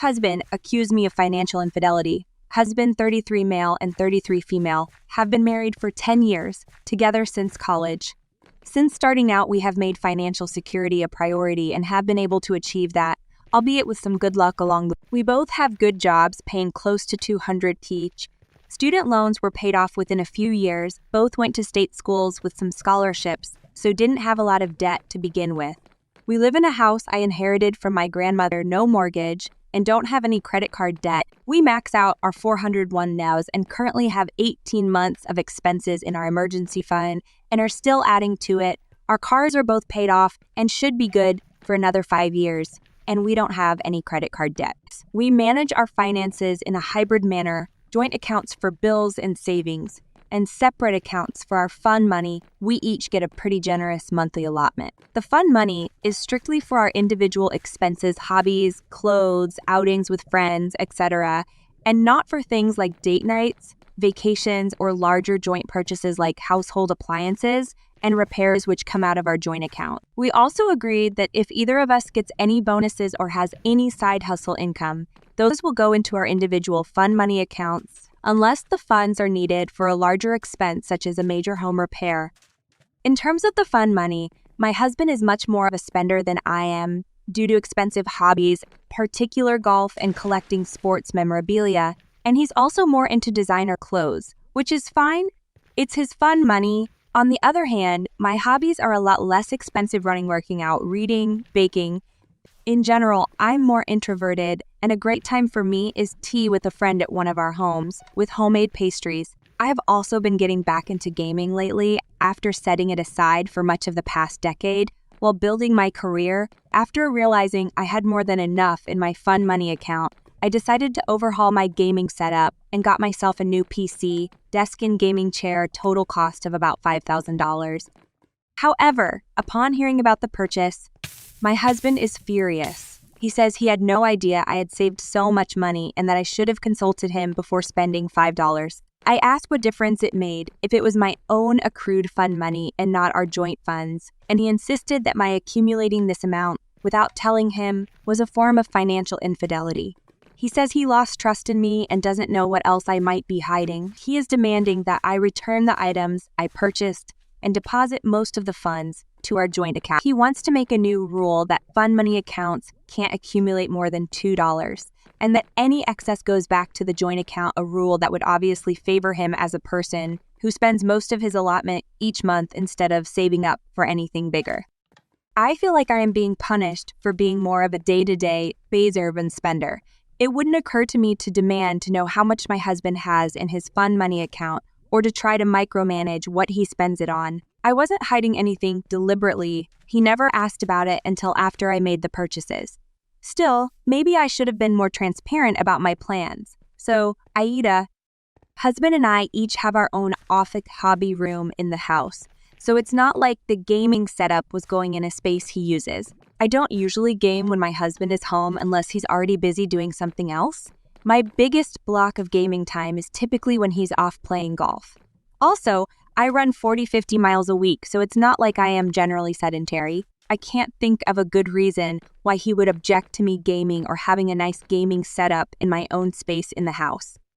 Husband accused me of financial infidelity. Husband, 33 male and 33 female, have been married for 10 years, together since college. Since starting out, we have made financial security a priority and have been able to achieve that, albeit with some good luck along the way. We both have good jobs, paying close to $200 each. Student loans were paid off within a few years. Both went to state schools with some scholarships, so didn't have a lot of debt to begin with. We live in a house I inherited from my grandmother, no mortgage, and don't have any credit card debt. We max out our 401 nows and currently have 18 months of expenses in our emergency fund and are still adding to it. Our cars are both paid off and should be good for another 5 years, and we don't have any credit card debts. We manage our finances in a hybrid manner, joint accounts for bills and savings, and separate accounts for our fund money. We each get a pretty generous monthly allotment. The fund money is strictly for our individual expenses, hobbies, clothes, outings with friends, etc., and not for things like date nights, vacations, or larger joint purchases like household appliances and repairs which come out of our joint account. We also agreed that if either of us gets any bonuses or has any side hustle income, those will go into our individual fund money accounts, unless the funds are needed for a larger expense such as a major home repair. In terms of the fund money, my husband is much more of a spender than I am due to expensive hobbies, particular golf and collecting sports memorabilia, and he's also more into designer clothes, which is fine. It's his fund money. On the other hand, my hobbies are a lot less expensive: running, working out, reading, baking. In general, I'm more introverted, and a great time for me is tea with a friend at one of our homes, with homemade pastries. I have also been getting back into gaming lately after setting it aside for much of the past decade. While building my career, after realizing I had more than enough in my fund money account, I decided to overhaul my gaming setup and got myself a new PC, desk and gaming chair, total cost of about $5,000. However, upon hearing about the purchase, my husband is furious. He says he had no idea I had saved so much money and that I should have consulted him before spending $5. I asked what difference it made if it was my own accrued fund money and not our joint funds, and he insisted that my accumulating this amount without telling him was a form of financial infidelity. He says he lost trust in me and doesn't know what else I might be hiding. He is demanding that I return the items I purchased and deposit most of the funds to our joint account. He wants to make a new rule that fund money accounts can't accumulate more than $2, and that any excess goes back to the joint account, a rule that would obviously favor him as a person who spends most of his allotment each month instead of saving up for anything bigger. I feel like I am being punished for being more of a day-to-day, urban spender. It wouldn't occur to me to demand to know how much my husband has in his fund money account or to try to micromanage what he spends it on. I wasn't hiding anything deliberately. He never asked about it until after I made the purchases. Still, maybe I should have been more transparent about my plans. So, Aida, husband and I each have our own hobby room in the house. So it's not like the gaming setup was going in a space he uses. I don't usually game when my husband is home unless he's already busy doing something else. My biggest block of gaming time is typically when he's off playing golf. Also, I run 40-50 miles a week, so it's not like I am generally sedentary. I can't think of a good reason why he would object to me gaming or having a nice gaming setup in my own space in the house.